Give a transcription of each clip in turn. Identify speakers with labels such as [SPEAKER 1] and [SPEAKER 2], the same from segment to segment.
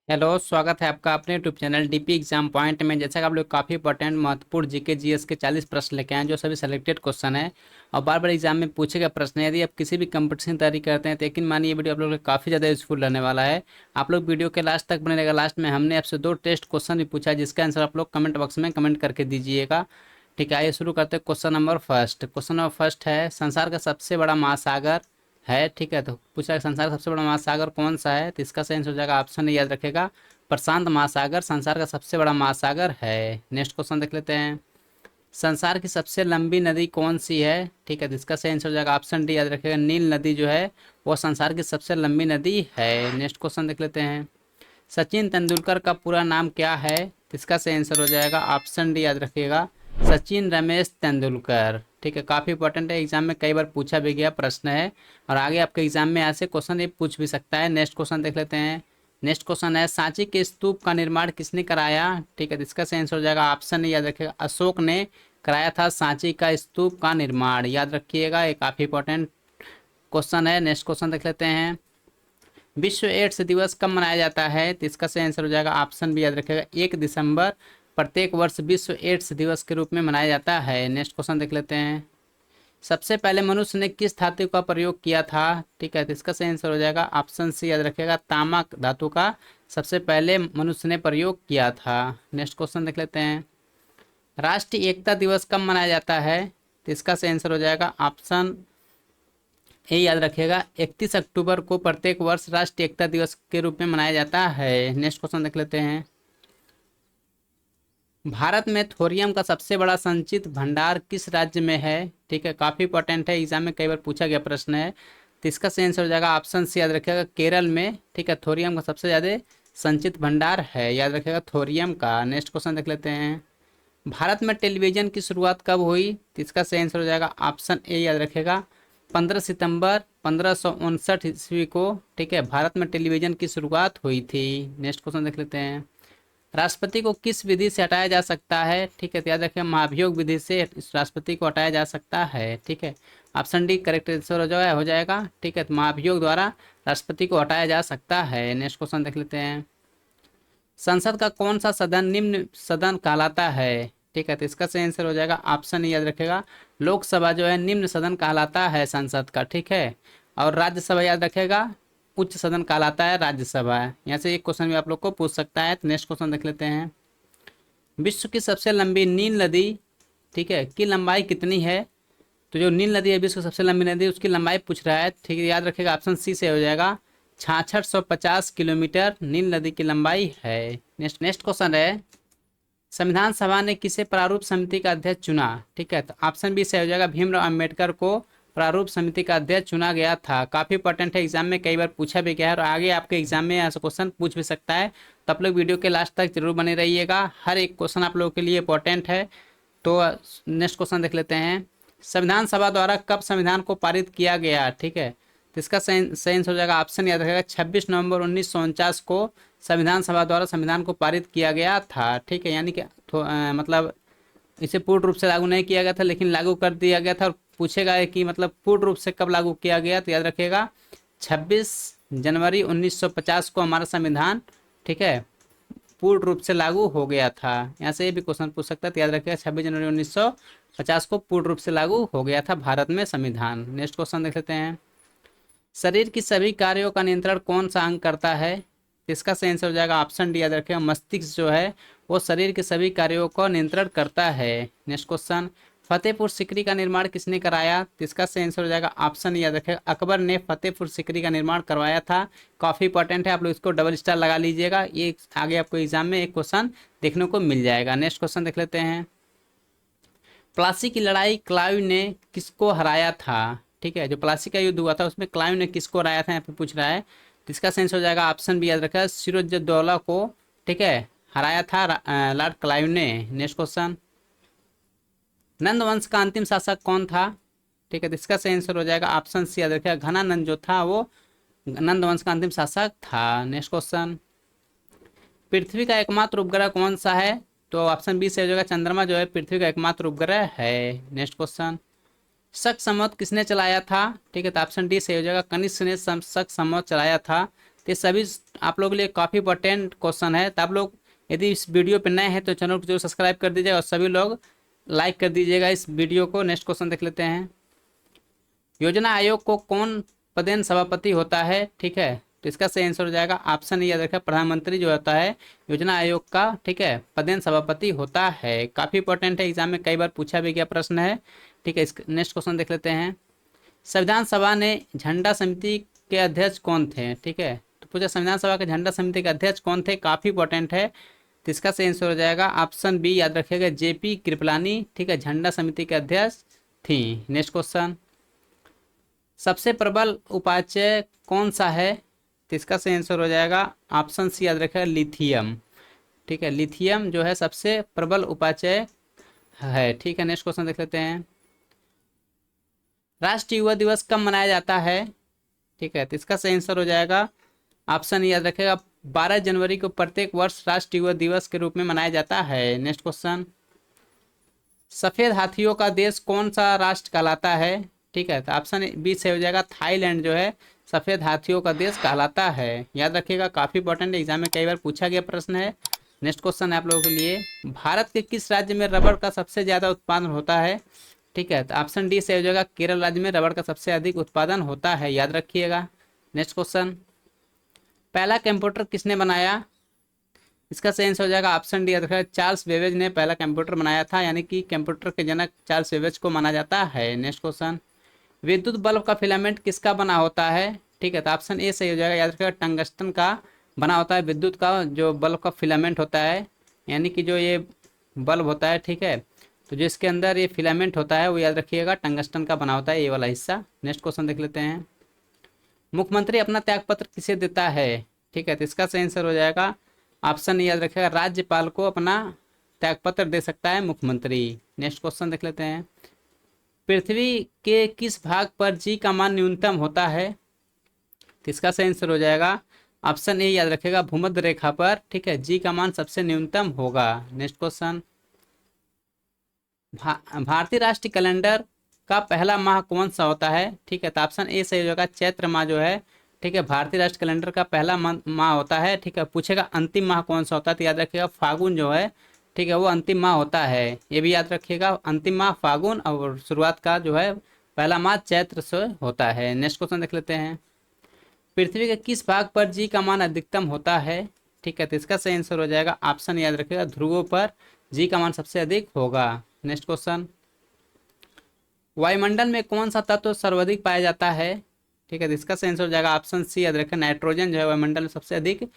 [SPEAKER 1] Hello, स्वागत है आपका अपने YouTube channel DP exam point में। जैसा कि आप लोग काफ़ी इंपॉर्टेंट महत्वपूर्ण जीके जीएस के 40 प्रश्न लेके आए हैं, जो सभी सेलेक्टेड क्वेश्चन है और बार बार एग्जाम में पूछे गए प्रश्न है। यदि आप किसी भी कंपटीशन की तैयारी करते हैं तो यकीन मानिए ये वीडियो आप लोग के लिए काफ़ी ज़्यादा यूजफुल रहने वाला है। आप लोग वीडियो के लास्ट तक बने रहेगा। लास्ट में हमने आपसे 2 टेस्ट क्वेश्चन भी पूछा है, जिसका आंसर आप लोग कमेंट बॉक्स में कमेंट करके दीजिएगा। ठीक है, आइए शुरू करते हैं। Question number first. Question number first है, संसार का सबसे बड़ा महासागर है। ठीक है, तो पूछा है संसार का सबसे बड़ा महासागर कौन सा है, तो इसका सही आंसर हो जाएगा, ऑप्शन याद रखेगा, प्रशांत महासागर संसार का सबसे बड़ा महासागर है। नेक्स्ट क्वेश्चन देख लेते हैं। संसार की सबसे लंबी नदी कौन सी है। ठीक है, तो इसका सही आंसर हो जाएगा, ऑप्शन डी याद रखेगा, नील नदी जो है वो संसार की सबसे लंबी नदी है। नेक्स्ट क्वेश्चन देख लेते हैं। सचिन तेंदुलकर का पूरा नाम क्या है, तो इसका सही आंसर हो जाएगा, ऑप्शन डी याद रखिएगा, सचिन रमेश तेंदुलकर। ठीक है, काफ़ी इंपॉर्टेंट है, एग्जाम में कई बार पूछा भी गया प्रश्न है और आगे आपके एग्जाम में ऐसे क्वेश्चन ये पूछ भी सकता है। नेक्स्ट क्वेश्चन देख लेते हैं। नेक्स्ट क्वेश्चन है, सांची के स्तूप का निर्माण किसने कराया। ठीक है, तो इसका सही आंसर हो जाएगा, ऑप्शन याद रखिएगा, अशोक ने कराया था सांची का स्तूप का निर्माण। याद रखिएगा, ये काफ़ी इंपॉर्टेंट क्वेश्चन है। नेक्स्ट क्वेश्चन देख लेते हैं। विश्व एड्स दिवस कब मनाया जाता है, तो इसका सही आंसर हो जाएगा, ऑप्शन भी याद रखिएगा, 1 दिसंबर प्रत्येक वर्ष विश्व एड्स दिवस के रूप में मनाया जाता है। नेक्स्ट क्वेश्चन देख लेते हैं। सबसे पहले मनुष्य ने किस धातु का प्रयोग किया था। ठीक है, तो इसका सही आंसर हो जाएगा, ऑप्शन सी याद रखिएगा, तांबा धातु का सबसे पहले मनुष्य ने प्रयोग किया था। नेक्स्ट क्वेश्चन देख लेते हैं। राष्ट्रीय एकता दिवस कब मनाया जाता है, तो इसका सही आंसर हो जाएगा, ऑप्शन ये याद रखिएगा, 31 अक्टूबर को प्रत्येक वर्ष राष्ट्रीय एकता दिवस के रूप में मनाया जाता है। नेक्स्ट क्वेश्चन देख लेते हैं। भारत में थोरियम का सबसे बड़ा संचित भंडार किस राज्य में है। ठीक है, काफ़ी इंपॉर्टेंट है, एग्जाम में कई बार पूछा गया प्रश्न है, तो इसका सही आंसर हो जाएगा, ऑप्शन सी याद रखिएगा, केरल में। ठीक है, थोरियम का सबसे ज़्यादा संचित भंडार है, याद रखिएगा, थोरियम का। नेक्स्ट क्वेश्चन देख लेते हैं। भारत में टेलीविज़न की शुरुआत कब हुई, तो इसका सही आंसर हो जाएगा, ऑप्शन ए याद रखेगा, 15 सितंबर 1559 ईस्वी को। ठीक है, भारत में टेलीविज़न की शुरुआत हुई थी। नेक्स्ट क्वेश्चन देख लेते हैं। राष्ट्रपति को किस विधि से हटाया जा सकता है। ठीक है, तो याद रखें, महाभियोग विधि से इस राष्ट्रपति को हटाया जा सकता है। ठीक है, ऑप्शन डी करेक्ट आंसर हो जाएगा। ठीक है, तो महाभियोग द्वारा राष्ट्रपति को हटाया जा सकता है। नेक्स्ट क्वेश्चन देख लेते हैं। संसद का कौन सा सदन निम्न सदन कहलाता है। ठीक है, तो इसका सही आंसर हो जाएगा, ऑप्शन याद रखेगा, लोकसभा जो है निम्न सदन कहलाता है संसद का। ठीक है, और राज्यसभा याद रखेगा, उच्च सदन कहलाता है राज्यसभा। यहाँ से एक क्वेश्चन भी आप लोग को पूछ सकता है। तो नेक्स्ट क्वेश्चन देख लेते हैं। विश्व की सबसे लंबी नील नदी, ठीक है, की लंबाई कितनी है। तो जो नील नदी है विश्व की सबसे लंबी नदी, उसकी लंबाई पूछ रहा है। ठीक है, याद रखेगा, ऑप्शन सी से हो जाएगा, 6650 किलोमीटर नील नदी की लंबाई है। नेक्स्ट नेक्स्ट क्वेश्चन है, संविधान सभा ने किसे प्रारूप समिति का अध्यक्ष चुना। ठीक है, तो ऑप्शन बी से हो जाएगा, भीमराव अंबेडकर को प्रारूप समिति का अध्यक्ष चुना गया था। काफ़ी इंपॉर्टेंट है, एग्जाम में कई बार पूछा भी गया है और आगे आपके एग्जाम में ऐसा क्वेश्चन पूछ भी सकता है। तो आप लोग वीडियो के लास्ट तक जरूर बने रहिएगा, हर एक क्वेश्चन आप लोगों के लिए इंपॉर्टेंट है। तो नेक्स्ट क्वेश्चन देख लेते हैं। संविधान सभा द्वारा कब संविधान को पारित किया गया। ठीक है, तो इसका सही आंसर हो जाएगा, ऑप्शन याद रखेगा, 26 नवंबर 1949 को संविधान सभा द्वारा संविधान को पारित किया गया था। ठीक है, यानी कि मतलब इसे पूर्ण रूप से लागू नहीं किया गया था, लेकिन लागू कर दिया गया था। और पूछेगा है कि मतलब पूर्ण रूप से कब लागू किया गया, तो याद रखिएगा, 26 जनवरी 1950 को हमारा संविधान, ठीक है, पूर्ण रूप से लागू हो गया था। यहाँ से ये भी क्वेश्चन पूछ सकता है, तो याद रखिएगा, 26 जनवरी 1950 को पूर्ण रूप से लागू हो गया था भारत में संविधान। नेक्स्ट क्वेश्चन देख लेते हैं। शरीर की सभी कार्यों का नियंत्रण कौन सा अंग करता है। इसका सही आंसर हो जाएगा, ऑप्शन डी याद रखेगा, मस्तिष्क जो है वो शरीर के सभी कार्यों को नियंत्रण करता है। नेक्स्ट क्वेश्चन, फतेहपुर सीकरी का निर्माण किसने कराया। तो इसका सही आंसर हो जाएगा, ऑप्शन याद रखेगा, अकबर ने फतेहपुर सीकरी का निर्माण करवाया था। काफ़ी इंपॉर्टेंट है, आप लोग इसको डबल स्टार लगा लीजिएगा, ये आगे आपको एग्जाम में एक क्वेश्चन देखने को मिल जाएगा। नेक्स्ट क्वेश्चन देख लेते हैं। प्लासी की लड़ाई क्लाइव ने किसको हराया था। ठीक है, जो प्लासी का युद्ध हुआ था उसमें क्लाइव ने किसको हराया था, यहाँ पे पूछ रहा है। तो इसका सेंस हो जाएगा, ऑप्शन भी याद रखा, सिराजुद्दौला को, ठीक है, हराया था लॉर्ड क्लाइव ने। नेक्स्ट क्वेश्चन, नंद वंश का अंतिम शासक कौन था। ठीक है, तो इसका सही आंसर हो जाएगा, ऑप्शन सी याद रखिएगा, घनानंद जो था वो नंद वंश का अंतिम शासक था। नेक्स्ट क्वेश्चन, पृथ्वी का एकमात्र उपग्रह कौन सा है। तो ऑप्शन बी से हो जाएगा, चंद्रमा जो है पृथ्वी का एकमात्र उपग्रह है। नेक्स्ट क्वेश्चन, शक संवत किसने चलाया था। ठीक है, तो ऑप्शन डी से हो जाएगा, कनिष्क ने शक संवत चलाया था। तो ये सभी आप लोगों के लिए काफ़ी इंपॉर्टेंट क्वेश्चन है। तो आप लोग यदि इस वीडियो पर नए हैं तो चैनल को जरूर सब्सक्राइब कर दीजिएगा और सभी लोग लाइक कर दीजिएगा इस वीडियो को। नेक्स्ट क्वेश्चन देख लेते हैं। योजना आयोग को कौन पदेन सभापति होता है? ठीक है, तो इसका सही आंसर हो जाएगा ऑप्शन याद रखें, प्रधानमंत्री जो होता है योजना आयोग का, ठीक है, पदेन सभापति होता है। काफ़ी इंपॉर्टेंट है, एग्जाम में कई बार पूछा भी गया प्रश्न है। ठीक है, इस नेक्स्ट क्वेश्चन देख लेते हैं। संविधान सभा ने झंडा समिति के अध्यक्ष कौन थे? ठीक है, तो पूछा संविधान सभा के झंडा समिति के अध्यक्ष कौन थे, काफ़ी इंपॉर्टेंट है। तो इसका सही आंसर हो जाएगा ऑप्शन बी याद रखिएगा, जेपी कृपलानी, ठीक है, झंडा समिति के अध्यक्ष थी। नेक्स्ट क्वेश्चन, सबसे प्रबल उपाचय कौन सा है? तो इसका सही आंसर हो जाएगा ऑप्शन सी याद रखिएगा, लिथियम। ठीक है, लिथियम जो है सबसे प्रबल उपाचय है। ठीक है, नेक्स्ट क्वेश्चन देख लेते हैं। राष्ट्रीय युवा दिवस कब मनाया जाता है? ठीक है, तो इसका सही आंसर हो जाएगा ऑप्शन याद रखेगा, 12 जनवरी को प्रत्येक वर्ष राष्ट्रीय युवा दिवस के रूप में मनाया जाता है। नेक्स्ट क्वेश्चन, सफेद हाथियों का देश कौन सा राष्ट्र कहलाता है? ठीक है, तो ऑप्शन बी से हो जाएगा, थाईलैंड जो है सफेद हाथियों का देश कहलाता है। याद रखिएगा, काफ़ी इंपॉर्टेंट, एग्जाम में कई बार पूछा गया प्रश्न है। नेक्स्ट क्वेश्चन है आप लोगों के लिए, भारत के किस राज्य में रबड़ का सबसे ज़्यादा उत्पादन होता है? ठीक है, तो ऑप्शन डी से हो जाएगा, केरल राज्य में रबड़ का सबसे अधिक उत्पादन होता है। याद रखिएगा। नेक्स्ट क्वेश्चन, पहला कंप्यूटर किसने बनाया? इसका सही आंसर हो जाएगा ऑप्शन डी याद रखिएगा, चार्ल्स बेबेज ने पहला कंप्यूटर बनाया था, यानी कि कंप्यूटर के जनक चार्ल्स बेबेज को माना जाता है। नेक्स्ट क्वेश्चन, विद्युत बल्ब का फिलामेंट किसका बना होता है? ठीक है, तो ऑप्शन ए सही हो जाएगा, याद रखिएगा, टंगस्टन का बना होता है। विद्युत का जो बल्ब का फिलामेंट होता है, यानी कि जो ये बल्ब होता है, ठीक है, तो जो इसके अंदर ये फिलामेंट होता है वो याद रखिएगा टंगस्टन का बना होता है, ये वाला हिस्सा। नेक्स्ट क्वेश्चन देख लेते हैं। मुख्यमंत्री अपना त्यागपत्र किसे देता है? ठीक है, तो इसका सही आंसर हो जाएगा ऑप्शन याद रखिएगा, राज्यपाल को अपना त्यागपत्र दे सकता है मुख्यमंत्री। नेक्स्ट क्वेश्चन देख लेते हैं। पृथ्वी के किस भाग पर जी का मान न्यूनतम होता है? तो इसका सही आंसर हो जाएगा ऑप्शन ए याद रखेगा, भूमध्य रेखा पर, ठीक है, जी का मान सबसे न्यूनतम होगा। नेक्स्ट क्वेश्चन, भारतीय राष्ट्रीय कैलेंडर का पहला माह कौन सा होता है? ठीक है, तो ऑप्शन ए सही हो जाएगा, चैत्र माह जो है, ठीक है, भारतीय राष्ट्रीय कैलेंडर का पहला माह होता है। ठीक है, पूछेगा अंतिम माह कौन सा होता है, तो याद रखिएगा फागुन जो है, ठीक है, वो अंतिम माह होता है। ये भी याद रखिएगा, अंतिम माह फागुन और शुरुआत का जो है पहला माह चैत्र से होता है। नेक्स्ट क्वेश्चन देख लेते हैं। पृथ्वी के किस भाग पर जी का मान अधिकतम होता है? ठीक है, तो इसका सही आंसर हो जाएगा ऑप्शन याद रखिएगा, ध्रुवों पर जी का मान सबसे अधिक होगा। नेक्स्ट क्वेश्चन, वायुमंडल में कौन सा तत्व सर्वाधिक पाया जाता है? ठीक है, तो इसका सही आंसर हो जाएगा ऑप्शन सी याद रखें, नाइट्रोजन जो है वायुमंडल में सबसे अधिक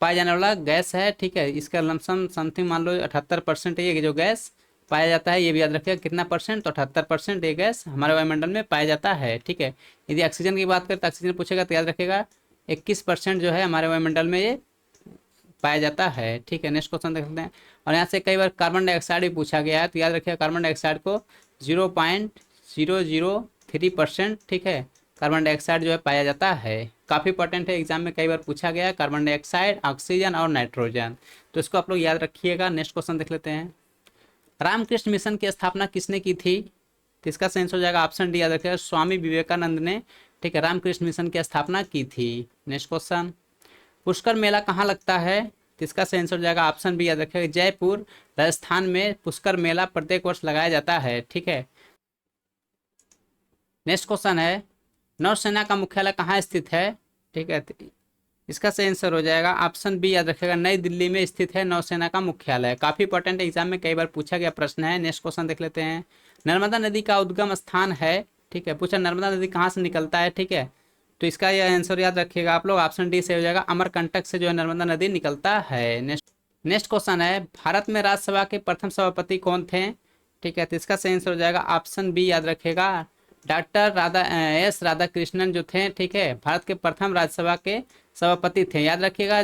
[SPEAKER 1] पाया जाने वाला गैस है। ठीक है, इसका लमसम समथिंग मान लो 78% ये जो गैस पाया जाता है, ये भी याद रखिएगा कितना परसेंट, तो 78% ये गैस हमारे वायुमंडल में पाया जाता है। ठीक है, यदि ऑक्सीजन की बात करें तो ऑक्सीजन पूछेगा तो याद रखिएगा 21% जो है हमारे वायुमंडल में ये पाया जाता है। ठीक है, नेक्स्ट क्वेश्चन देख लेते हैं। और यहाँ से कई बार कार्बन डाइऑक्साइड भी पूछा गया है, तो याद रखिएगा कार्बन डाइऑक्साइड को 0.003%, ठीक है, कार्बन डाइऑक्साइड जो है पाया जाता है। काफ़ी इंपॉर्टेंट है, एग्जाम में कई बार पूछा गया है, कार्बन डाइऑक्साइड, ऑक्सीजन और नाइट्रोजन, तो इसको आप लोग याद रखिएगा। नेक्स्ट क्वेश्चन देख लेते हैं। रामकृष्ण मिशन की स्थापना किसने की थी? तो इसका सही आंसर हो जाएगा ऑप्शन डी याद रखिएगा, स्वामी विवेकानंद ने, ठीक है, रामकृष्ण मिशन की स्थापना की थी। नेक्स्ट क्वेश्चन, पुष्कर मेला कहाँ लगता है? तो इसका सही आंसर हो जाएगा ऑप्शन बी याद रखिएगा, जयपुर राजस्थान में पुष्कर मेला प्रत्येक वर्ष लगाया जाता है। ठीक है, नेक्स्ट क्वेश्चन है, नौसेना का मुख्यालय कहाँ स्थित है? ठीक है, इसका सही आंसर हो जाएगा ऑप्शन बी याद रखिएगा, नई दिल्ली में स्थित है नौसेना का मुख्यालय। काफ़ी इंपॉर्टेंट एग्जाम में कई बार पूछा गया प्रश्न है। नेक्स्ट क्वेश्चन देख लेते हैं। नर्मदा नदी का उद्गम स्थान है, ठीक है, पूछा नर्मदा नदी कहाँ से निकलता है? ठीक है, तो इसका यह आंसर याद रखिएगा आप लोग, ऑप्शन डी से हो जाएगा, अमरकंटक से जो है नर्मदा नदी निकलता है। नेक्स्ट क्वेश्चन है, भारत में राज्यसभा के प्रथम सभापति कौन थे? ठीक है, तो इसका सही आंसर हो जाएगा ऑप्शन बी याद रखिएगा, डॉक्टर एस राधाकृष्णन जो थे, ठीक है, भारत के प्रथम राज्यसभा के सभापति थे। याद रखिएगा,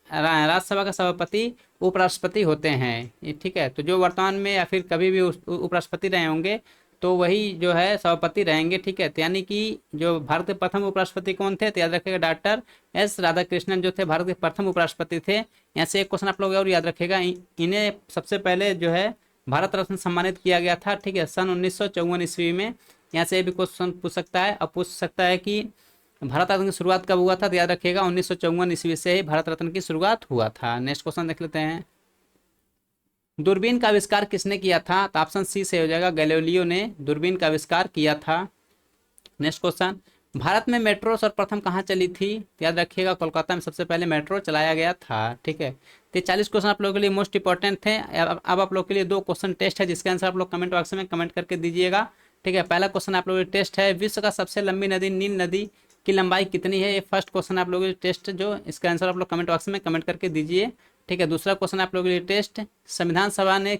[SPEAKER 1] राज्यसभा का सभापति उपराष्ट्रपति होते हैं, ठीक है, तो जो वर्तमान में या फिर कभी भी उपराष्ट्रपति रहे होंगे तो वही जो है सभापति रहेंगे। ठीक है, तो यानी कि जो भारत के प्रथम उपराष्ट्रपति कौन थे? तो याद रखिएगा डॉक्टर एस राधाकृष्णन जो थे भारत के प्रथम उपराष्ट्रपति थे। यहाँ से एक क्वेश्चन आप लोग और याद रखिएगा, इन्हें सबसे पहले जो है भारत रत्न सम्मानित किया गया था, ठीक है, सन 1954 ईस्वी में। यहाँ से भी क्वेश्चन पूछ सकता है, अब पूछ सकता है कि भारत रत्न की शुरुआत कब हुआ था? तो याद रखिएगा 1954 ईस्वी से ही भारत रत्न की शुरुआत हुआ था। नेक्स्ट क्वेश्चन देख लेते हैं। दूरबीन का आविष्कार किसने किया था? तो ऑप्शन सी से हो जाएगा, गैलीलियो ने दूरबीन का आविष्कार किया था। नेक्स्ट क्वेश्चन, भारत में मेट्रो सर्वप्रथम कहाँ चली थी? तो याद रखिएगा कोलकाता में सबसे पहले मेट्रो चलाया गया था। ठीक है, तो 40 क्वेश्चन आप लोगों के लिए मोस्ट इंपॉर्टेंट थे। अब आप लोग के लिए 2 क्वेश्चन टेस्ट है, जिसके आंसर आप लोग कमेंट बॉक्स में कमेंट करके दीजिएगा। ठीक है, पहला क्वेश्चन आप लोगों के टेस्ट है, विश्व का सबसे लंबी नदी नील नदी की लंबाई कितनी है? ये फर्स्ट क्वेश्चन आप लोगों के लिए टेस्ट, जो इसका आंसर आप लोग कमेंट बॉक्स में कमेंट करके दीजिए। ठीक है, दूसरा क्वेश्चन आप लोगों के लिए टेस्ट, संविधान सभा ने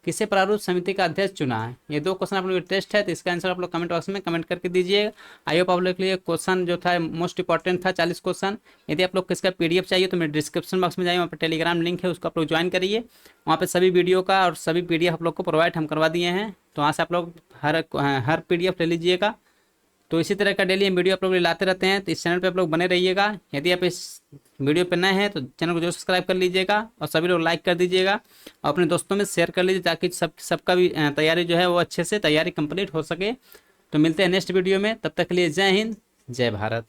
[SPEAKER 1] किसे प्रारूप समिति का अध्यक्ष चुना है? ये 2 क्वेश्चन आप लोग टेस्ट है, तो इसका आंसर आप लोग कमेंट बॉक्स में कमेंट करके दीजिए। आई होप आप लोग के लिए क्वेश्चन जो था मोस्ट इंपॉर्टेंट था, 40 क्वेश्चन। यदि आप लोग किसका पीडीएफ चाहिए तो मेरे डिस्क्रिप्शन बॉक्स में जाइए, वहाँ पर टेलीग्राम लिंक है, उसको आप लोग ज्वाइन करिए। वहाँ पे सभी वीडियो का और सभी पीडीएफ आप लोग को प्रोवाइड हम करवा दिए हैं, तो वहाँ से आप लोग हर पीडीएफ ले लीजिएगा। तो इसी तरह का डेली हम वीडियो आप लोग लाते रहते हैं, तो इस चैनल पे आप लोग बने रहिएगा। यदि आप इस वीडियो पे नए हैं तो चैनल को जो सब्सक्राइब कर लीजिएगा, और सभी लोग लाइक कर दीजिएगा और अपने दोस्तों में शेयर कर लीजिए, ताकि सबका भी तैयारी जो है वो अच्छे से तैयारी कंप्लीट हो सके। तो मिलते हैं नेक्स्ट वीडियो में, तब तक के लिए जय हिंद, जय भारत।